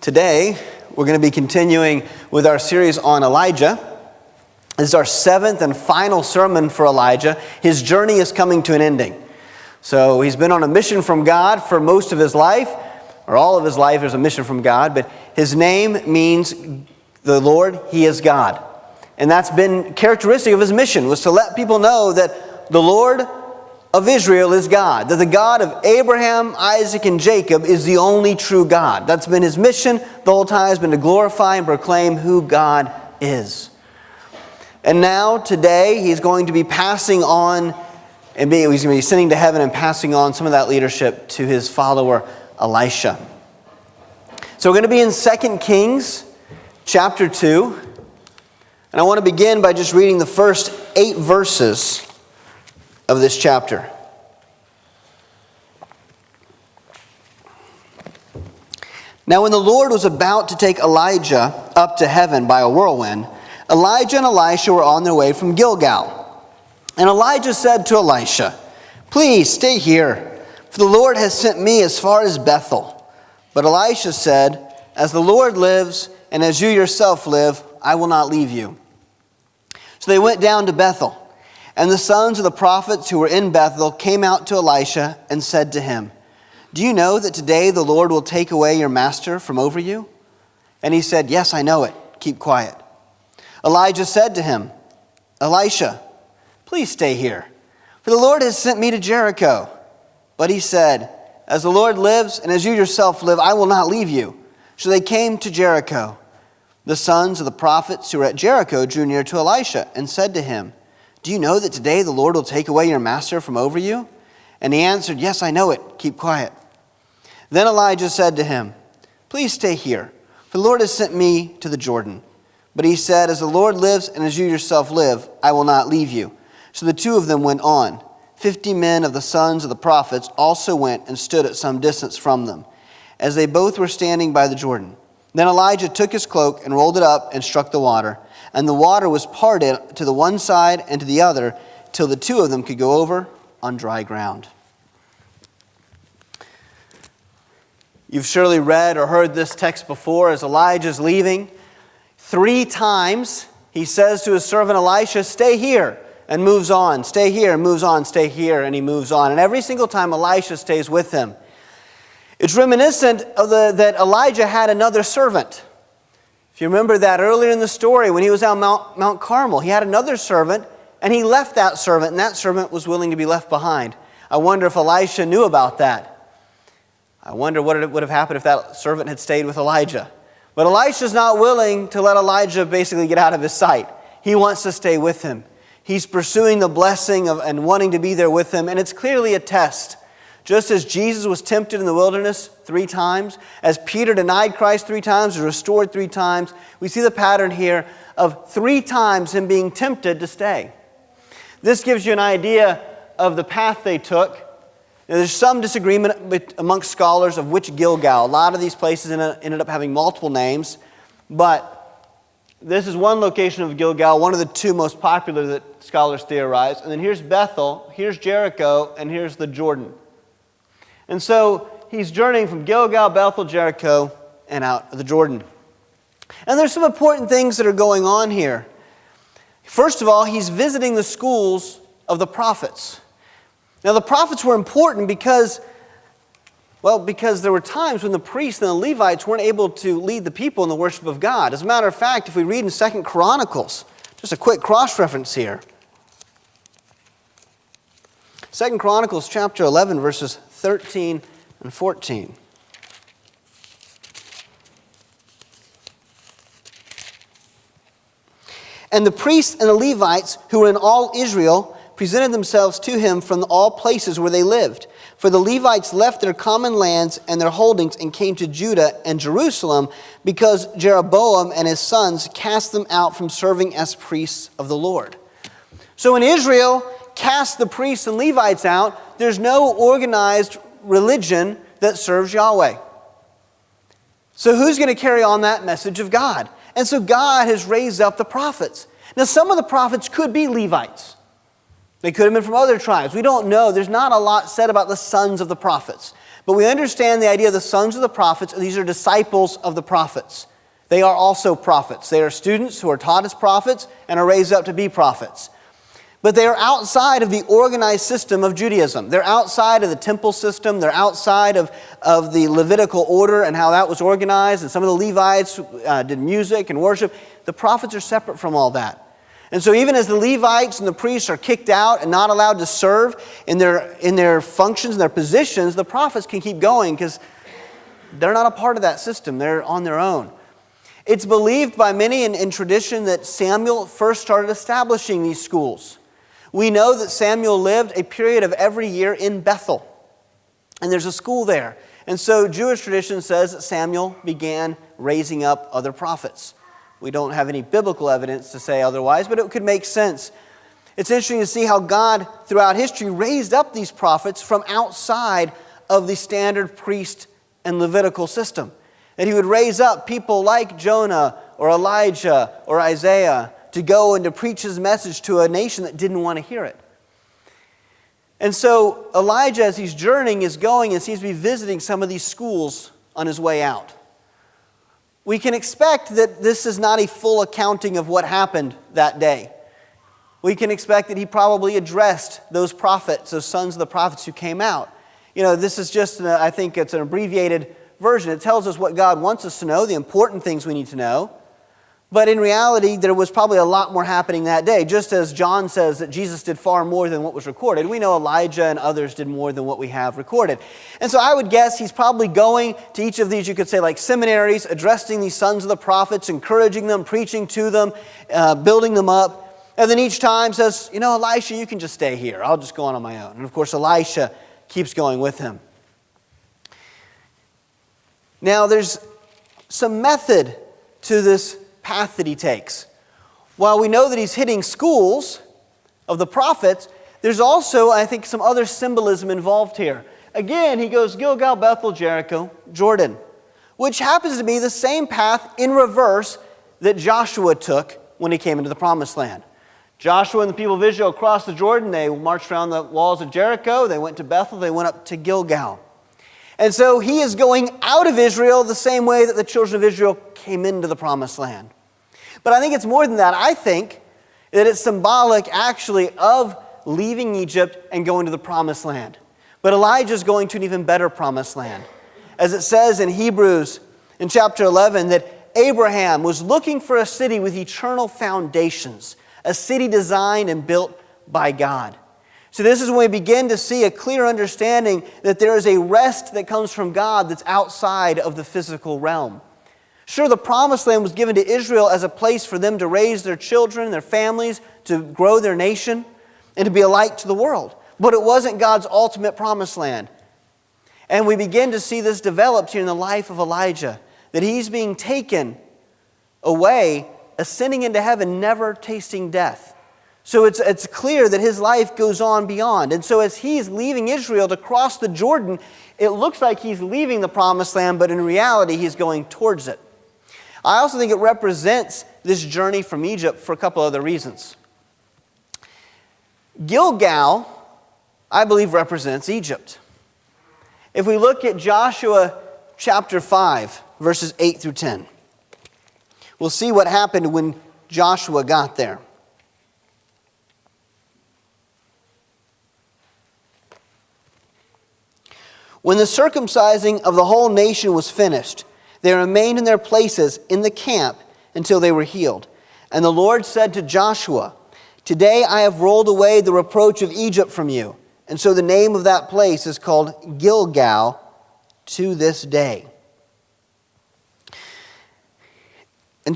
Today, we're going to be continuing with our series on Elijah. This is our seventh and final sermon for Elijah. His journey is coming to an ending. So he's been on a mission from God for most of his life, or all of his life there's a mission from God, but his name means the Lord, He is God. And that's been characteristic of his mission, was to let people know that the Lord of Israel is God, that the God of Abraham, Isaac, and Jacob is the only true God. That's been his mission the whole time, has been to glorify and proclaim who God is. And now, today, he's going to be passing on, he's going to be ascending to heaven and passing on some of that leadership to his follower, Elisha. So we're going to be in 2 Kings chapter 2. And I want to begin by just reading the first 8 verses of this chapter. Now when the Lord was about to take Elijah up to heaven by a whirlwind, Elijah and Elisha were on their way from Gilgal. And Elijah said to Elisha, "Please stay here, for the Lord has sent me as far as Bethel." But Elisha said, "As the Lord lives, and as you yourself live, I will not leave you." So they went down to Bethel. And the sons of the prophets who were in Bethel came out to Elisha and said to him, "Do you know that today the Lord will take away your master from over you?" And he said, "Yes, I know it. Keep quiet." Elijah said to him, "Elisha, please stay here, for the Lord has sent me to Jericho." But he said, "As the Lord lives and as you yourself live, I will not leave you." So they came to Jericho. The sons of the prophets who were at Jericho drew near to Elisha and said to him, "Do you know that today the Lord will take away your master from over you?" And he answered, "Yes, I know it. Keep quiet." Then Elijah said to him, "Please stay here, for the Lord has sent me to the Jordan." But he said, "As the Lord lives and as you yourself live, I will not leave you." So the two of them went on. 50 men of the sons of the prophets also went and stood at some distance from them, as they both were standing by the Jordan. Then Elijah took his cloak and rolled it up and struck the water. And the water was parted to the one side and to the other, till the two of them could go over on dry ground. You've surely read or heard this text before as Elijah's leaving. 3 times he says to his servant Elisha, "Stay here," and moves on. "Stay here," and moves on. "Stay here," and he moves on. And every single time Elisha stays with him. It's reminiscent of that Elijah had another servant. If you remember that earlier in the story, when he was on Mount Carmel, he had another servant, and he left that servant, and that servant was willing to be left behind. I wonder if Elisha knew about that. I wonder what would have happened if that servant had stayed with Elijah. But Elisha's not willing to let Elijah basically get out of his sight. He wants to stay with him. He's pursuing the blessing and wanting to be there with him, and it's clearly a test. Just as Jesus was tempted in the wilderness 3 times, as Peter denied Christ 3 times, was restored 3 times, we see the pattern here of 3 times him being tempted to stay. This gives you an idea of the path they took. Now, there's some disagreement amongst scholars of which Gilgal. A lot of these places ended up having multiple names, but this is one location of Gilgal, one of the 2 most popular that scholars theorize. And then here's Bethel, here's Jericho, and here's the Jordan. And so he's journeying from Gilgal, Bethel, Jericho, and out of the Jordan. And there's some important things that are going on here. First of all, he's visiting the schools of the prophets. Now, the prophets were important because there were times when the priests and the Levites weren't able to lead the people in the worship of God. As a matter of fact, if we read in 2 Chronicles, just a quick cross-reference here. 2 Chronicles chapter 11, verses 13 and 14. And the priests and the Levites who were in all Israel presented themselves to him from all places where they lived. For the Levites left their common lands and their holdings and came to Judah and Jerusalem, because Jeroboam and his sons cast them out from serving as priests of the Lord. So when Israel cast the priests and Levites out, there's no organized religion that serves Yahweh. So who's going to carry on that message of God? And so God has raised up the prophets. Now, some of the prophets could be Levites. They could have been from other tribes. We don't know. There's not a lot said about the sons of the prophets. But we understand the idea of the sons of the prophets. These are disciples of the prophets. They are also prophets. They are students who are taught as prophets and are raised up to be prophets. But they are outside of the organized system of Judaism. They're outside of the temple system. They're outside of the Levitical order and how that was organized. And some of the Levites did music and worship. The prophets are separate from all that. And so even as the Levites and the priests are kicked out and not allowed to serve in their functions and their positions, the prophets can keep going because they're not a part of that system. They're on their own. It's believed by many in tradition that Samuel first started establishing these schools. We know that Samuel lived a period of every year in Bethel. And there's a school there. And so Jewish tradition says that Samuel began raising up other prophets. We don't have any biblical evidence to say otherwise, but it could make sense. It's interesting to see how God, throughout history, raised up these prophets from outside of the standard priest and Levitical system. That He would raise up people like Jonah or Elijah or Isaiah to go and to preach His message to a nation that didn't want to hear it. And so Elijah, as he's journeying, is going and seems to be visiting some of these schools on his way out. We can expect that this is not a full accounting of what happened that day. We can expect that he probably addressed those prophets, those sons of the prophets who came out. This is just, I think it's an abbreviated version. It tells us what God wants us to know, the important things we need to know. But in reality, there was probably a lot more happening that day. Just as John says that Jesus did far more than what was recorded, we know Elijah and others did more than what we have recorded. And so I would guess he's probably going to each of these, you could say like seminaries, addressing these sons of the prophets, encouraging them, preaching to them, building them up. And then each time says, Elisha, you can just stay here. I'll just go on my own. And of course, Elisha keeps going with him. Now, there's some method to this path that he takes. While we know that he's hitting schools of the prophets, there's also, I think, some other symbolism involved here. Again, he goes Gilgal, Bethel, Jericho, Jordan, which happens to be the same path in reverse that Joshua took when he came into the Promised Land. Joshua and the people of Israel crossed the Jordan. They marched around the walls of Jericho. They went to Bethel. They went up to Gilgal. And so he is going out of Israel the same way that the children of Israel came into the Promised Land. But I think it's more than that. I think that it's symbolic actually of leaving Egypt and going to the Promised Land. But Elijah's going to an even better Promised Land. As it says in Hebrews in chapter 11 that Abraham was looking for a city with eternal foundations, a city designed and built by God. So this is when we begin to see a clear understanding that there is a rest that comes from God that's outside of the physical realm. Sure, the Promised Land was given to Israel as a place for them to raise their children, their families, to grow their nation, and to be a light to the world. But it wasn't God's ultimate Promised Land. And we begin to see this developed here in the life of Elijah, that he's being taken away, ascending into heaven, never tasting death. So it's clear that his life goes on beyond. And so as he's leaving Israel to cross the Jordan, it looks like he's leaving the Promised Land, but in reality he's going towards it. I also think it represents this journey from Egypt for a couple other reasons. Gilgal, I believe, represents Egypt. If we look at Joshua chapter 5, verses 8 through 10, we'll see what happened when Joshua got there. When the circumcising of the whole nation was finished, they remained in their places in the camp until they were healed. And the Lord said to Joshua, "Today I have rolled away the reproach of Egypt from you." And so the name of that place is called Gilgal to this day. And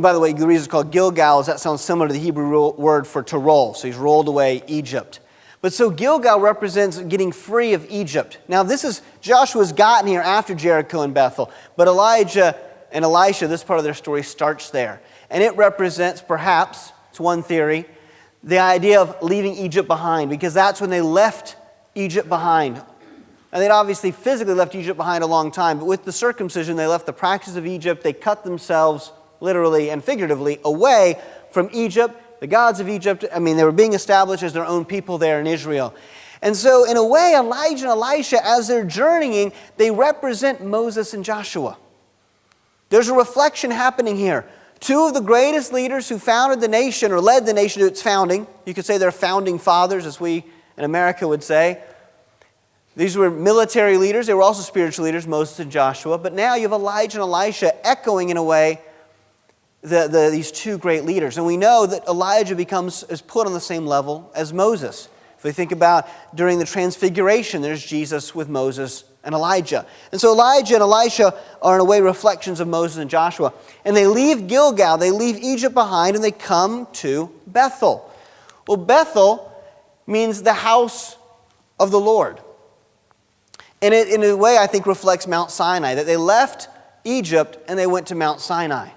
by the way, the reason it's called Gilgal is that sounds similar to the Hebrew word for to roll. So he's rolled away Egypt. But so Gilgal represents getting free of Egypt. Now Joshua's gotten here after Jericho and Bethel. But Elijah and Elisha, this part of their story starts there. And it represents perhaps, it's one theory, the idea of leaving Egypt behind. Because that's when they left Egypt behind. And they'd obviously physically left Egypt behind a long time. But with the circumcision, they left the practice of Egypt. They cut themselves literally and figuratively away from Egypt the gods of Egypt. I mean, they were being established as their own people there in Israel. And so, in a way, Elijah and Elisha, as they're journeying, they represent Moses and Joshua. There's a reflection happening here. Two of the greatest leaders who founded the nation, or led the nation to its founding. You could say they're founding fathers, as we in America would say. These were military leaders. They were also spiritual leaders, Moses and Joshua. But now you have Elijah and Elisha echoing, in a way, these two great leaders. And we know that Elijah is put on the same level as Moses. If we think about during the Transfiguration, there's Jesus with Moses and Elijah. And so Elijah and Elisha are in a way reflections of Moses and Joshua. And they leave Gilgal, they leave Egypt behind, and they come to Bethel. Well, Bethel means the house of the Lord. And it, in a way, I think, reflects Mount Sinai, that they left Egypt and they went to Mount Sinai.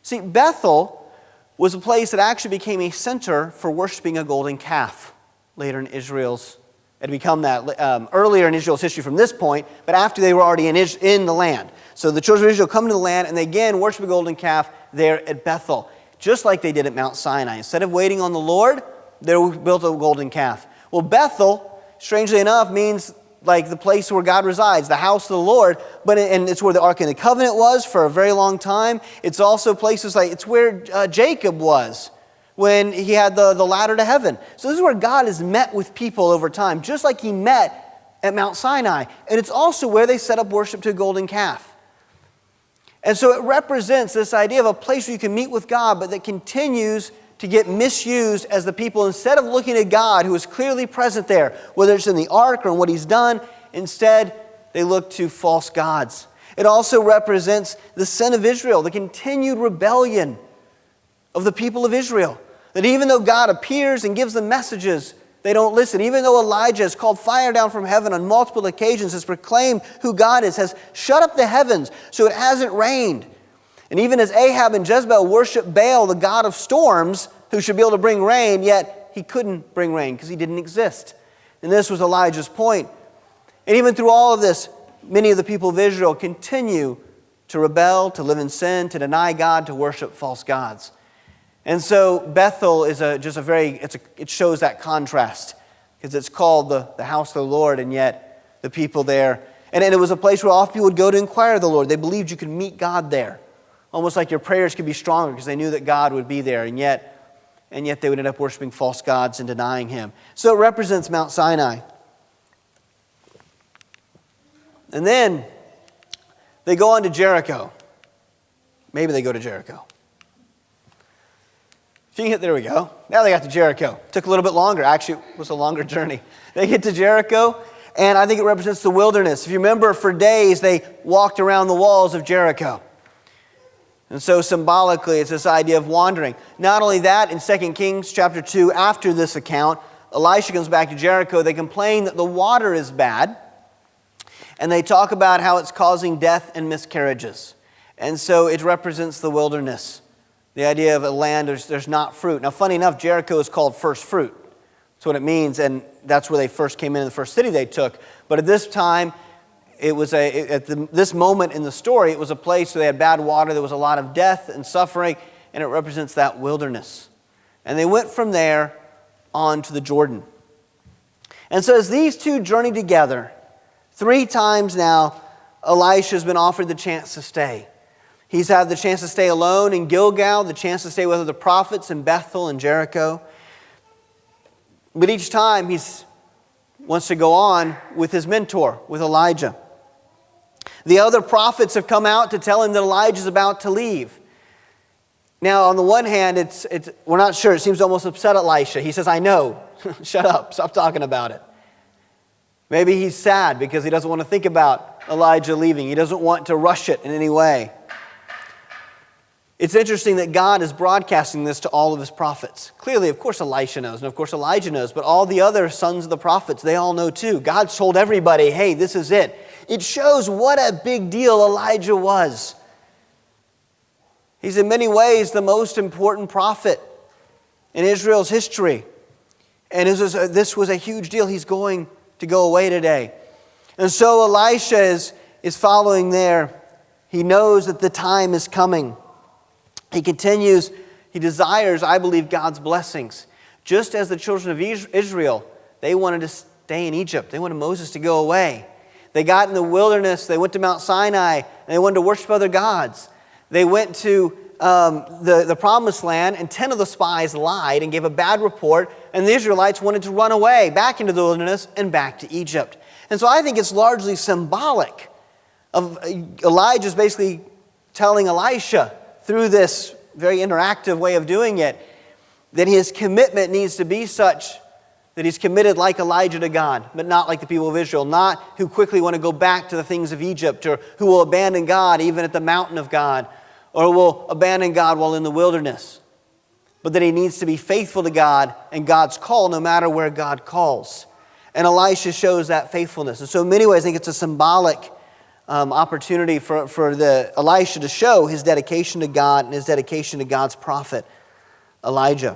See, Bethel was a place that actually became a center for worshiping a golden calf. Later in Israel's, it had become that earlier in Israel's history from this point, but after they were already in the land. So the children of Israel come to the land and they again worship a golden calf there at Bethel, just like they did at Mount Sinai. Instead of waiting on the Lord, they built a golden calf. Well, Bethel, strangely enough, means like the place where God resides, the house of the Lord, and it's where the Ark of the Covenant was for a very long time. It's also places like, it's where Jacob was when he had the ladder to heaven. So this is where God has met with people over time, just like he met at Mount Sinai. And it's also where they set up worship to a golden calf. And so it represents this idea of a place where you can meet with God, but that continues to get misused as the people, instead of looking at God, who is clearly present there, whether it's in the ark or in what he's done, instead they look to false gods. It also represents the sin of Israel, the continued rebellion of the people of Israel. That even though God appears and gives them messages, they don't listen. Even though Elijah has called fire down from heaven on multiple occasions, has proclaimed who God is, has shut up the heavens so it hasn't rained. And even as Ahab and Jezebel worship Baal, the god of storms, who should be able to bring rain, yet he couldn't bring rain because he didn't exist. And this was Elijah's point. And even through all of this, many of the people of Israel continue to rebel, to live in sin, to deny God, to worship false gods. And so Bethel is it shows that contrast, because it's called the house of the Lord, and yet the people there. And it was a place where often people would go to inquire of the Lord. They believed you could meet God there. Almost like your prayers could be stronger because they knew that God would be there, and yet they would end up worshiping false gods and denying him. So it represents Mount Sinai. And then they go on to Jericho. Maybe they go to Jericho. There we go. Now they got to Jericho. Took a little bit longer. Actually, it was a longer journey. They get to Jericho, and I think it represents the wilderness. If you remember, for days they walked around the walls of Jericho. And so symbolically, it's this idea of wandering. Not only that, in 2 Kings chapter 2, after this account, Elisha comes back to Jericho. They complain that the water is bad, and they talk about how it's causing death and miscarriages. And so it represents the wilderness. The idea of a land there's not fruit. Now, funny enough, Jericho is called first fruit. That's what it means, and that's where they first came in the first city they took. But at this time, this moment in the story, it was a place where they had bad water, there was a lot of death and suffering, and it represents that wilderness. And they went from there on to the Jordan. And so as these two journey together, 3 times now, Elisha has been offered the chance to stay. He's had the chance to stay alone in Gilgal, the chance to stay with other prophets in Bethel and Jericho. But each time he wants to go on with his mentor, with Elijah. The other prophets have come out to tell him that Elijah's about to leave. Now, on the one hand, we're not sure. It seems to almost upset Elisha. He says, I know. Shut up. Stop talking about it. Maybe he's sad because he doesn't want to think about Elijah leaving. He doesn't want to rush it in any way. It's interesting that God is broadcasting this to all of his prophets. Clearly, of course, Elisha knows, and of course, Elijah knows, but all the other sons of the prophets, they all know too. God's told everybody, hey, this is it. It shows what a big deal Elijah was. He's in many ways the most important prophet in Israel's history. And this was a huge deal. He's going to go away today. And so Elisha is following there. He knows that the time is coming. He continues He desires, I believe, God's blessings. Just as the children of Israel, they wanted to stay in Egypt. They wanted Moses to go away. They got in the wilderness. They went to Mount Sinai, and they wanted to worship other gods. They went to the promised land, and 10 of the spies lied and gave a bad report, and the Israelites wanted to run away back into the wilderness and back to Egypt. And so I think it's largely symbolic of Elijah's basically telling Elisha through this very interactive way of doing it that his commitment needs to be such that he's committed like Elijah to God, but not like the people of Israel, not who quickly want to go back to the things of Egypt, or who will abandon God even at the mountain of God, or will abandon God while in the wilderness. But that he needs to be faithful to God and God's call no matter where God calls. And Elisha shows that faithfulness. And so in many ways I think it's a symbolic opportunity for Elisha to show his dedication to God and his dedication to God's prophet, Elijah.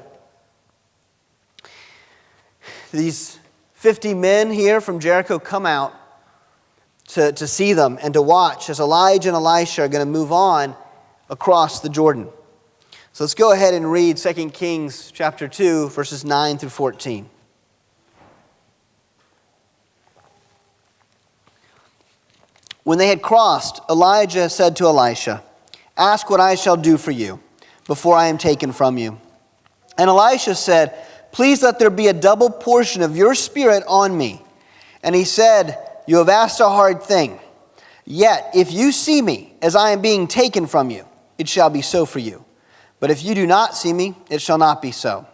These 50 men here from Jericho come out to see them and to watch as Elijah and Elisha are going to move on across the Jordan. So let's go ahead and read 2 Kings chapter 2, verses 9 through 14. When they had crossed, Elijah said to Elisha, "Ask what I shall do for you before I am taken from you." And Elisha said, "Please let there be a double portion of your spirit on me." And he said, "You have asked a hard thing. Yet if you see me as I am being taken from you, it shall be so for you. But if you do not see me, it shall not be so."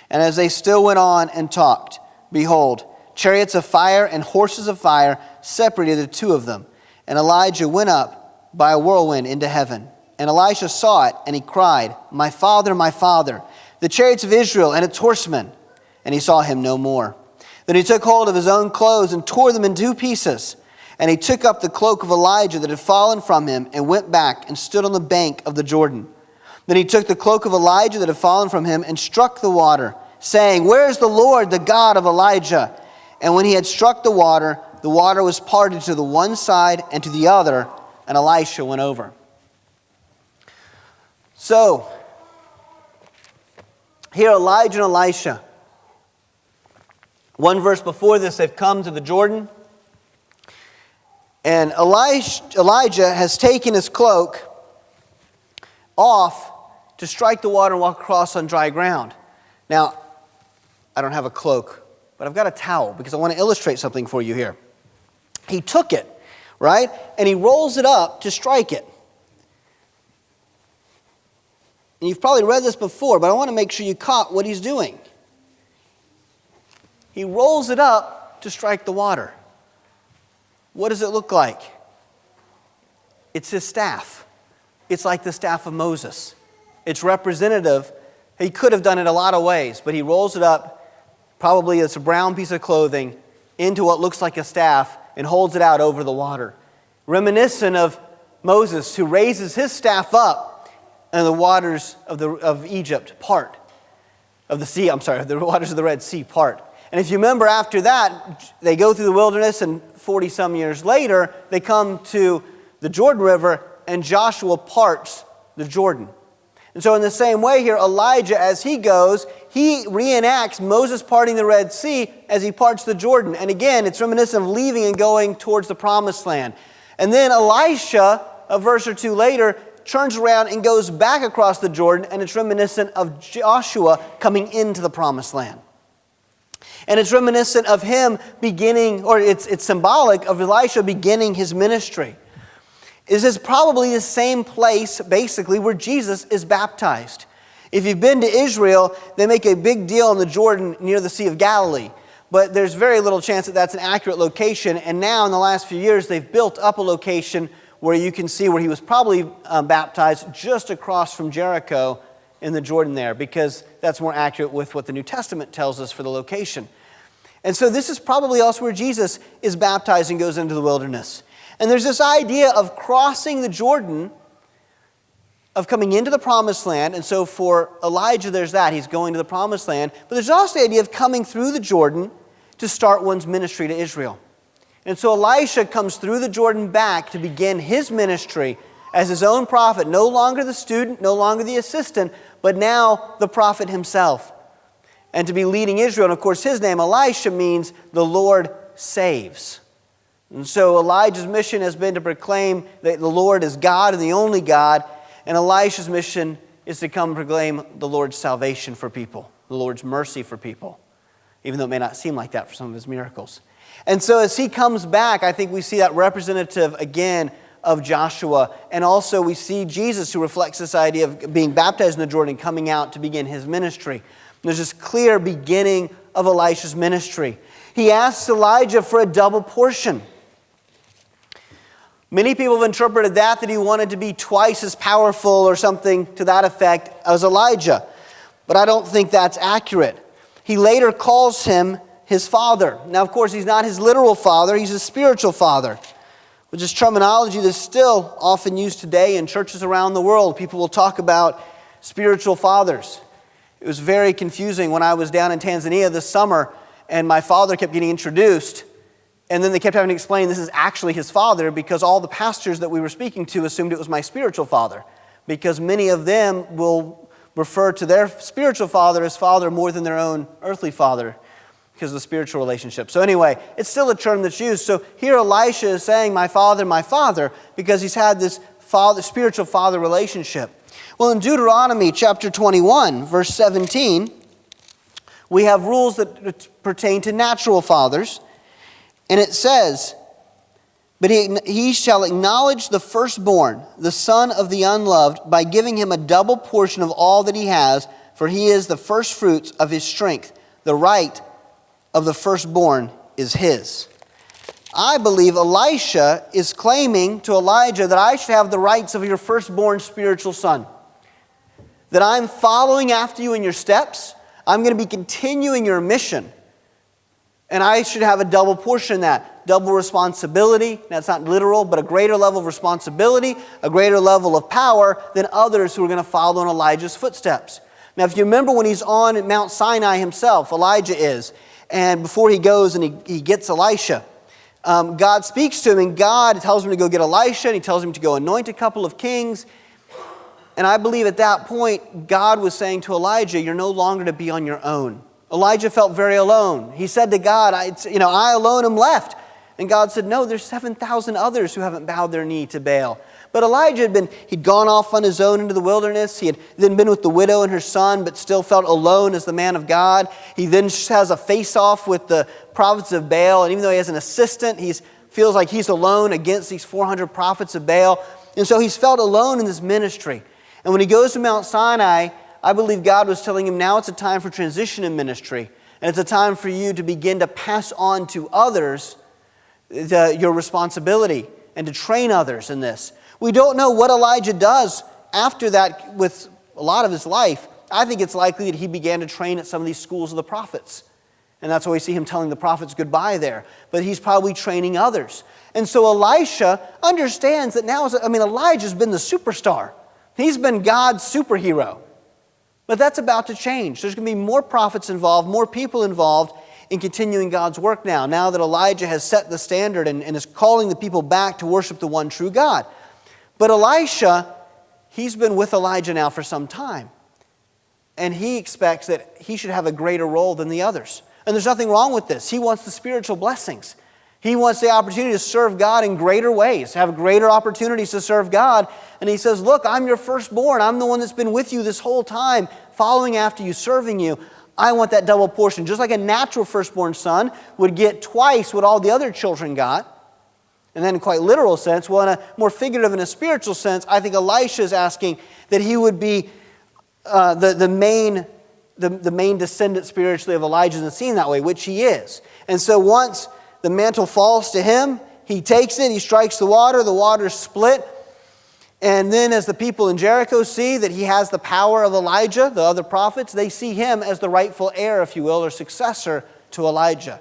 And as they still went on and talked, behold, chariots of fire and horses of fire separated the two of them. And Elijah went up by a whirlwind into heaven. And Elisha saw it, and he cried, my father, the chariots of Israel and its horsemen." And he saw him no more. Then he took hold of his own clothes and tore them in two pieces. And he took up the cloak of Elijah that had fallen from him and went back and stood on the bank of the Jordan. Then he took the cloak of Elijah that had fallen from him and struck the water, saying, "Where is the Lord, the God of Elijah?" And when he had struck the water was parted to the one side and to the other, and Elisha went over. So, here Elijah and Elisha, one verse before this, they've come to the Jordan. And Elijah has taken his cloak off to strike the water and walk across on dry ground. Now, I don't have a cloak, but I've got a towel because I want to illustrate something for you here. He took it, right? And he rolls it up to strike it. And you've probably read this before, but I want to make sure you caught what he's doing. He rolls it up to strike the water. What does it look like? It's his staff. It's like the staff of Moses. It's representative. He could have done it a lot of ways, but he rolls it up, probably it's a brown piece of clothing, into what looks like a staff and holds it out over the water. Reminiscent of Moses, who raises his staff up and the waters of Egypt part. The waters of the Red Sea part. And if you remember, after that, they go through the wilderness, and 40-some years later, they come to the Jordan River, and Joshua parts the Jordan. And so in the same way here, Elijah, as he goes, he reenacts Moses parting the Red Sea as he parts the Jordan. And again, it's reminiscent of leaving and going towards the Promised Land. And then Elisha, a verse or two later, turns around and goes back across the Jordan, and it's reminiscent of Joshua coming into the Promised Land. And it's reminiscent of him beginning, or it's symbolic of Elisha beginning his ministry. This is probably the same place, basically, where Jesus is baptized. If you've been to Israel, they make a big deal in the Jordan near the Sea of Galilee. But there's very little chance that that's an accurate location. And now, in the last few years, they've built up a location where you can see where he was probably baptized just across from Jericho in the Jordan there, because that's more accurate with what the New Testament tells us for the location. And so this is probably also where Jesus is baptized and goes into the wilderness. And there's this idea of crossing the Jordan, of coming into the Promised Land. And so for Elijah, there's that. He's going to the Promised Land. But there's also the idea of coming through the Jordan to start one's ministry to Israel. And so Elisha comes through the Jordan back to begin his ministry as his own prophet, no longer the student, no longer the assistant, but now the prophet himself. And to be leading Israel. And of course, his name, Elisha, means the Lord saves. And so Elijah's mission has been to proclaim that the Lord is God and the only God. And Elisha's mission is to come proclaim the Lord's salvation for people, the Lord's mercy for people, even though it may not seem like that for some of his miracles. And so as he comes back, I think we see that representative again of Joshua. And also we see Jesus, who reflects this idea of being baptized in the Jordan, coming out to begin his ministry. There's this clear beginning of Elisha's ministry. He asks Elijah for a double portion. Many people have interpreted that he wanted to be twice as powerful or something to that effect as Elijah. But I don't think that's accurate. He later calls him his father. Now, of course, he's not his literal father. He's his spiritual father, which is terminology that's still often used today in churches around the world. People will talk about spiritual fathers. It was very confusing when I was down in Tanzania this summer and my father kept getting introduced, and then they kept having to explain this is actually his father because all the pastors that we were speaking to assumed it was my spiritual father, because many of them will refer to their spiritual father as father more than their own earthly father because of the spiritual relationship. So anyway, it's still a term that's used. So here Elisha is saying my father, because he's had this spiritual father relationship. Well, in Deuteronomy chapter 21, verse 17, we have rules that pertain to natural fathers. And it says, but he shall acknowledge the firstborn, the son of the unloved, by giving him a double portion of all that he has, for he is the firstfruits of his strength. The right of the firstborn is his. I believe Elisha is claiming to Elijah that I should have the rights of your firstborn spiritual son. That I'm following after you in your steps. I'm going to be continuing your mission. And I should have a double portion in that. Double responsibility. That's not literal, but a greater level of responsibility, a greater level of power than others who are going to follow in Elijah's footsteps. Now, if you remember when he's on Mount Sinai himself, Elijah is, and before he goes and he gets Elisha, God speaks to him, and God tells him to go get Elisha, and he tells him to go anoint a couple of kings. And I believe at that point, God was saying to Elijah, you're no longer to be on your own. Elijah felt very alone. He said to God, I alone am left. And God said, no, there's 7,000 others who haven't bowed their knee to Baal. But Elijah he'd gone off on his own into the wilderness. He had then been with the widow and her son, but still felt alone as the man of God. He then has a face-off with the prophets of Baal. And even though he has an assistant, he feels like he's alone against these 400 prophets of Baal. And so he's felt alone in this ministry. And when he goes to Mount Sinai, I believe God was telling him, now it's a time for transition in ministry. And it's a time for you to begin to pass on to others your responsibility and to train others in this. We don't know what Elijah does after that with a lot of his life. I think it's likely that he began to train at some of these schools of the prophets. And that's why we see him telling the prophets goodbye there. But he's probably training others. And so Elisha understands that now, Elijah's been the superstar. He's been God's superhero. But that's about to change. There's going to be more prophets involved, more people involved in continuing God's work now that Elijah has set the standard and is calling the people back to worship the one true God. But Elisha, he's been with Elijah now for some time. And he expects that he should have a greater role than the others. And there's nothing wrong with this. He wants the spiritual blessings. He wants the opportunity to serve God in greater ways, have greater opportunities to serve God. And he says, look, I'm your firstborn. I'm the one that's been with you this whole time, following after you, serving you. I want that double portion. Just like a natural firstborn son would get twice what all the other children got. And then in quite literal sense, well, in a more figurative and a spiritual sense, I think Elisha is asking that he would be the main descendant spiritually of Elijah, and seen that way, which he is. And so once the mantle falls to him, he takes it, he strikes the water's split. And then as the people in Jericho see that he has the power of Elijah, the other prophets, they see him as the rightful heir, if you will, or successor to Elijah.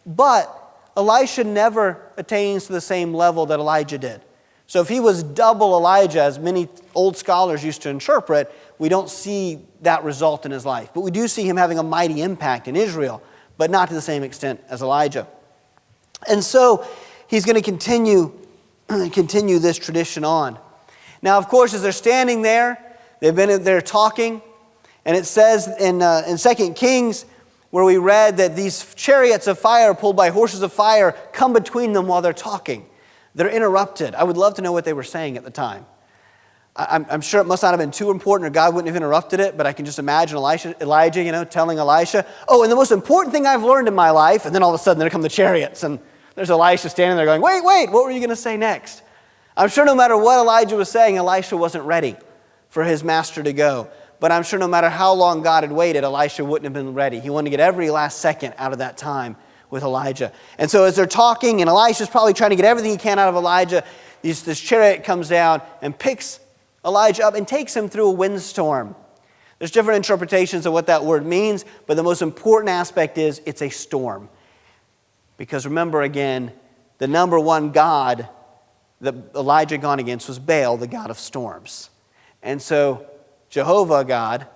But Elisha never attains to the same level that Elijah did. So if he was double Elijah, as many old scholars used to interpret, we don't see that result in his life. But we do see him having a mighty impact in Israel, but not to the same extent as Elijah. And so he's going to continue this tradition on. Now, of course, as they're standing there, they've been there talking, And it says in 2 Kings, where we read that these chariots of fire pulled by horses of fire come between them while they're talking. They're interrupted. I would love to know what they were saying at the time. I'm sure it must not have been too important or God wouldn't have interrupted it, but I can just imagine Elijah, telling Elisha, oh, and the most important thing I've learned in my life, and then all of a sudden there come the chariots, and there's Elisha standing there going, wait, what were you going to say next? I'm sure no matter what Elijah was saying, Elisha wasn't ready for his master to go. But I'm sure no matter how long God had waited, Elisha wouldn't have been ready. He wanted to get every last second out of that time with Elijah. And so as they're talking, and Elisha's probably trying to get everything he can out of Elijah, this chariot comes down and picks Elijah up and takes him through a windstorm. There's different interpretations of what that word means, but the most important aspect is it's a storm. Because remember again, the number one god that Elijah had gone against was Baal, the god of storms. And so Jehovah God,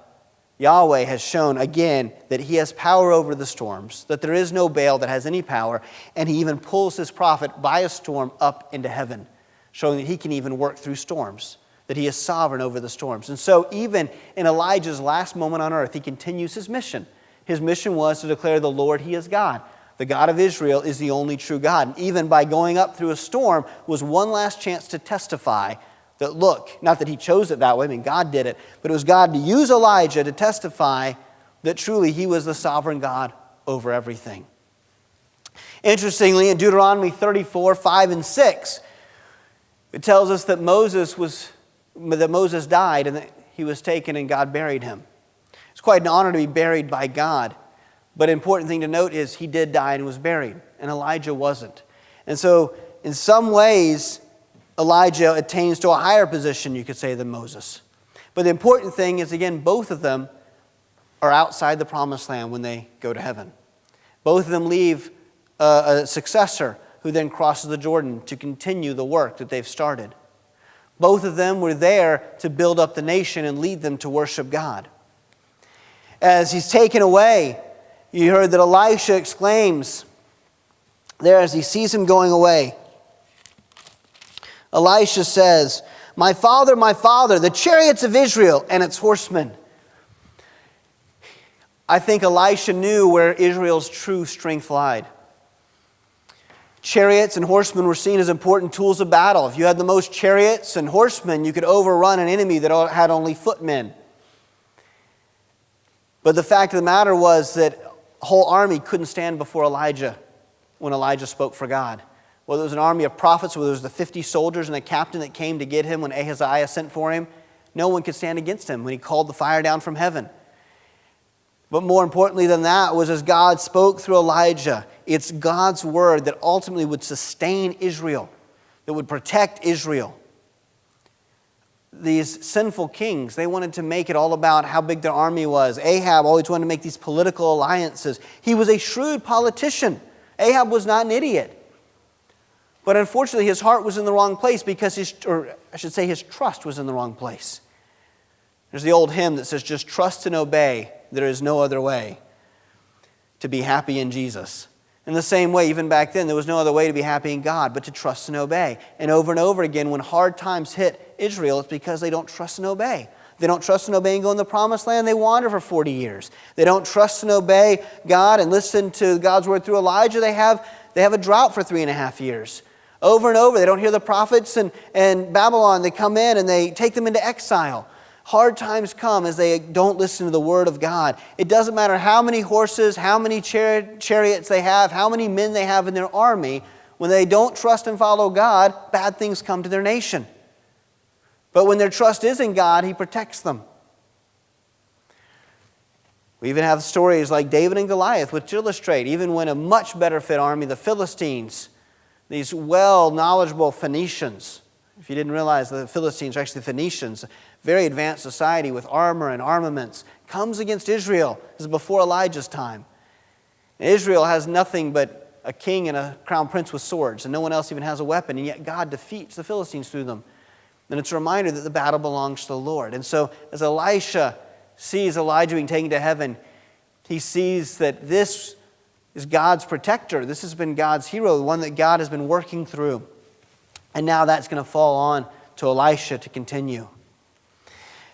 Yahweh, has shown again that he has power over the storms, that there is no Baal that has any power, and he even pulls his prophet by a storm up into heaven, showing that he can even work through storms, that he is sovereign over the storms. And so even in Elijah's last moment on earth, he continues his mission. His mission was to declare the Lord, he is God. The God of Israel is the only true God. And even by going up through a storm was one last chance to testify that, look, not that he chose it that way, God did it, but it was God to use Elijah to testify that truly he was the sovereign God over everything. Interestingly, in Deuteronomy 34, 5 and 6, it tells us that Moses died and that he was taken and God buried him. It's quite an honor to be buried by God. But an important thing to note is he did die and was buried, and Elijah wasn't. And so in some ways, Elijah attains to a higher position, you could say, than Moses. But the important thing is, again, both of them are outside the promised land when they go to heaven. Both of them leave a successor who then crosses the Jordan to continue the work that they've started. Both of them were there to build up the nation and lead them to worship God. As he's taken away, you heard that Elisha exclaims there as he sees him going away. Elisha says, my father, the chariots of Israel and its horsemen. I think Elisha knew where Israel's true strength lied. Chariots and horsemen were seen as important tools of battle. If you had the most chariots and horsemen, you could overrun an enemy that had only footmen. But the fact of the matter was that a whole army couldn't stand before Elijah when Elijah spoke for God. Whether it was an army of prophets, whether it was the 50 soldiers and a captain that came to get him when Ahaziah sent for him, no one could stand against him when he called the fire down from heaven. But more importantly than that was as God spoke through Elijah, it's God's word that ultimately would sustain Israel, that would protect Israel. These sinful kings, they wanted to make it all about how big their army was. Ahab always wanted to make these political alliances. He was a shrewd politician. Ahab was not an idiot. But unfortunately, his heart was in the wrong place because his trust was in the wrong place. There's the old hymn that says, just trust and obey. There is no other way to be happy in Jesus. In the same way, even back then, there was no other way to be happy in God but to trust and obey. And over again, when hard times hit Israel, it's because they don't trust and obey. They don't trust and obey and go in the promised land. They wander for 40 years. They don't trust and obey God and listen to God's word through Elijah. They have a drought for 3.5 years. Over and over, they don't hear the prophets, and Babylon, they come in and they take them into exile. Hard times come as they don't listen to the word of God. It doesn't matter how many horses, how many chariots they have, how many men they have in their army. When they don't trust and follow God, bad things come to their nation. But when their trust is in God, He protects them. We even have stories like David and Goliath, which illustrate even when a much better fit army, the Philistines, these well-knowledgeable Phoenicians. If you didn't realize, the Philistines are actually the Phoenicians, very advanced society with armor and armaments, comes against Israel. This is before Elijah's time. And Israel has nothing but a king and a crown prince with swords, and no one else even has a weapon, and yet God defeats the Philistines through them. And it's a reminder that the battle belongs to the Lord. And so as Elisha sees Elijah being taken to heaven, he sees that this is God's protector. This has been God's hero, the one that God has been working through. And now that's going to fall on to Elisha to continue.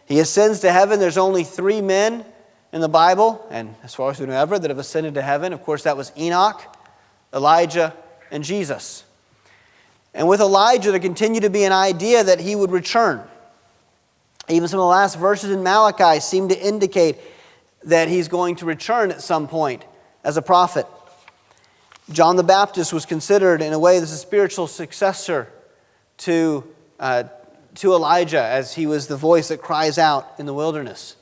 He ascends to heaven. There's only 3 men in the Bible, and as far as we know ever, that have ascended to heaven. Of course, that was Enoch, Elijah, and Jesus. And with Elijah, there continued to be an idea that he would return. Even some of the last verses in Malachi seem to indicate that he's going to return at some point as a prophet. John the Baptist was considered, in a way, as a spiritual successor to Elijah, as he was the voice that cries out in the wilderness.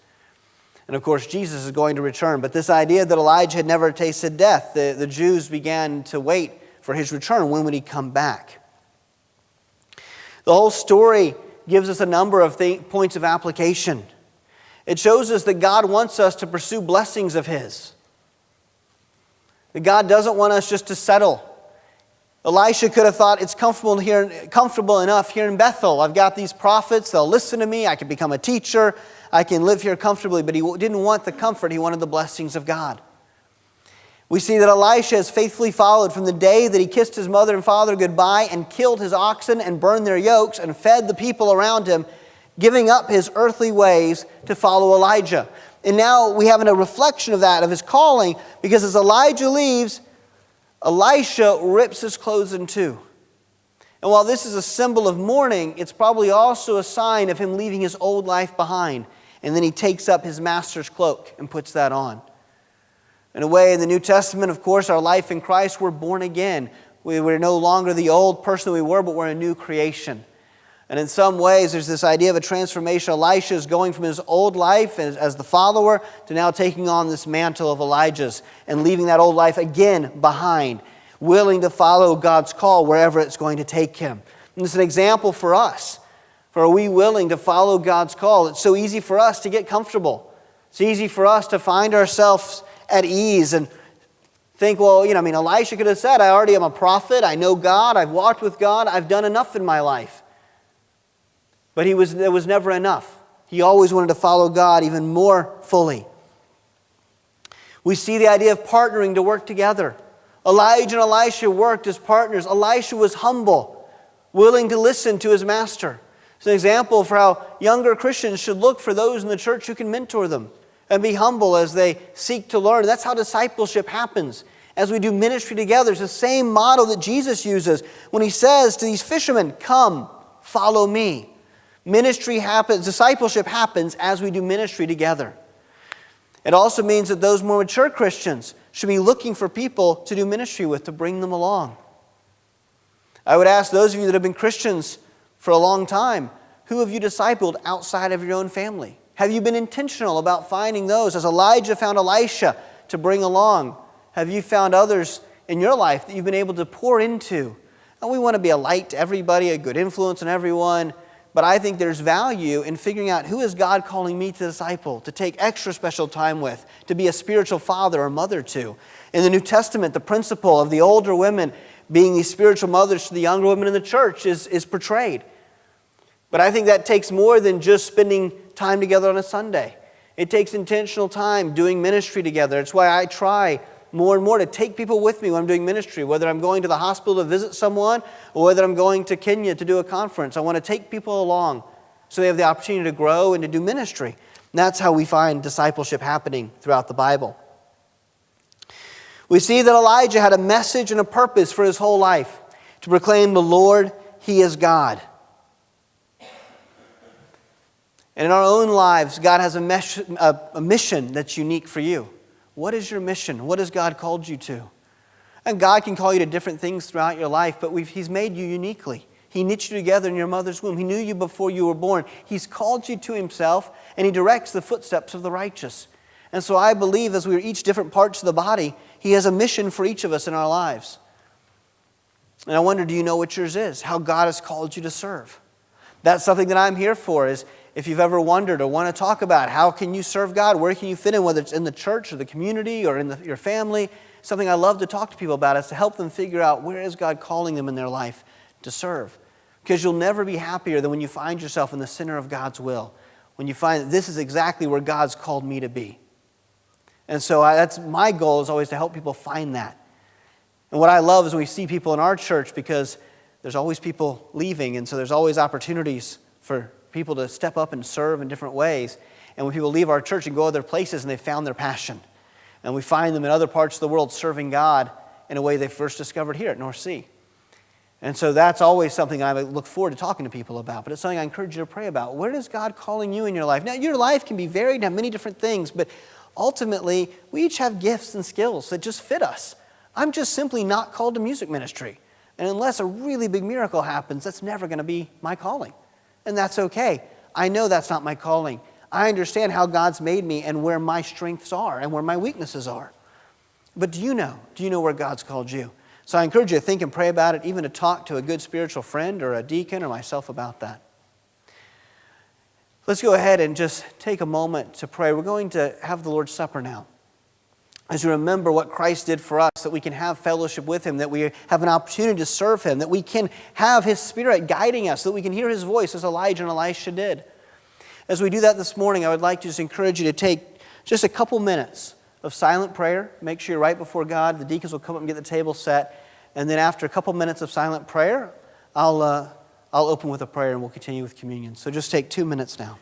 And of course, Jesus is going to return. But this idea that Elijah had never tasted death, the Jews began to wait for his return. When would he come back? The whole story gives us a number of points of application. It shows us that God wants us to pursue blessings of His. That God doesn't want us just to settle. Elisha could have thought, it's comfortable enough here in Bethel. I've got these prophets, they'll listen to me, I can become a teacher, I can live here comfortably. But he didn't want the comfort, he wanted the blessings of God. We see that Elisha has faithfully followed from the day that he kissed his mother and father goodbye and killed his oxen and burned their yokes and fed the people around him, giving up his earthly ways to follow Elijah. And now we have a reflection of that, of his calling, because as Elijah leaves, Elisha rips his clothes in two. And while this is a symbol of mourning, it's probably also a sign of him leaving his old life behind. And then he takes up his master's cloak and puts that on. In a way, in the New Testament, of course, our life in Christ, we're born again. We're no longer the old person we were, but we're a new creation. And in some ways, there's this idea of a transformation. Elisha is going from his old life as the follower to now taking on this mantle of Elijah's and leaving that old life again behind, willing to follow God's call wherever it's going to take him. And it's an example for us. For are we willing to follow God's call? It's so easy for us to get comfortable. It's easy for us to find ourselves at ease and think, well, Elisha could have said, I already am a prophet, I know God, I've walked with God, I've done enough in my life. But it was never enough. He always wanted to follow God even more fully. We see the idea of partnering to work together. Elijah and Elisha worked as partners. Elisha was humble, willing to listen to his master. It's an example for how younger Christians should look for those in the church who can mentor them and be humble as they seek to learn. That's how discipleship happens. As we do ministry together, it's the same model that Jesus uses when he says to these fishermen, come, follow me. Ministry happens, discipleship happens as we do ministry together. It also means that those more mature Christians should be looking for people to do ministry with, to bring them along. I would ask those of you that have been Christians for a long time, who have you discipled outside of your own family? Have you been intentional about finding those, as Elijah found Elisha, to bring along? Have you found others in your life that you've been able to pour into? And we want to be a light to everybody, a good influence on everyone. But I think there's value in figuring out who is God calling me to disciple, to take extra special time with, to be a spiritual father or mother to. In the New Testament, the principle of the older women being these spiritual mothers to the younger women in the church is portrayed. But I think that takes more than just spending time together on a Sunday. It takes intentional time doing ministry together. It's why I try more and more to take people with me when I'm doing ministry, whether I'm going to the hospital to visit someone or whether I'm going to Kenya to do a conference. I want to take people along so they have the opportunity to grow and to do ministry. And that's how we find discipleship happening throughout the Bible. We see that Elijah had a message and a purpose for his whole life, to proclaim the Lord, He is God. And in our own lives, God has a mission that's unique for you. What is your mission? What has God called you to? And God can call you to different things throughout your life, but He's made you uniquely. He knit you together in your mother's womb. He knew you before you were born. He's called you to Himself, and He directs the footsteps of the righteous. And so I believe as we are each different parts of the body, He has a mission for each of us in our lives. And I wonder, do you know what yours is? How God has called you to serve? That's something that I'm here for, is if you've ever wondered or want to talk about how can you serve God, where can you fit in, whether it's in the church or the community or in your family, something I love to talk to people about is to help them figure out where is God calling them in their life to serve. Because you'll never be happier than when you find yourself in the center of God's will, when you find that this is exactly where God's called me to be. And so that's my goal, is always to help people find that. And what I love is when we see people in our church, because there's always people leaving, and so there's always opportunities for people to step up and serve in different ways. And when people leave our church and go other places and they found their passion, and we find them in other parts of the world serving God in a way they first discovered here at North Sea. And so that's always something I look forward to talking to people about, but it's something I encourage you to pray about. Where is God calling you in your life? Now, your life can be varied and have many different things, but ultimately, we each have gifts and skills that just fit us. I'm just simply not called to music ministry. And unless a really big miracle happens, that's never going to be my calling. And that's okay. I know that's not my calling. I understand how God's made me and where my strengths are and where my weaknesses are. But do you know? Do you know where God's called you? So I encourage you to think and pray about it, even to talk to a good spiritual friend or a deacon or myself about that. Let's go ahead and just take a moment to pray. We're going to have the Lord's Supper now. As we remember what Christ did for us, that we can have fellowship with Him, that we have an opportunity to serve Him, that we can have His Spirit guiding us, that we can hear His voice as Elijah and Elisha did. As we do that this morning, I would like to just encourage you to take just a couple minutes of silent prayer. Make sure you're right before God. The deacons will come up and get the table set. And then after a couple minutes of silent prayer, I'll open with a prayer and we'll continue with communion. So just take 2 minutes now.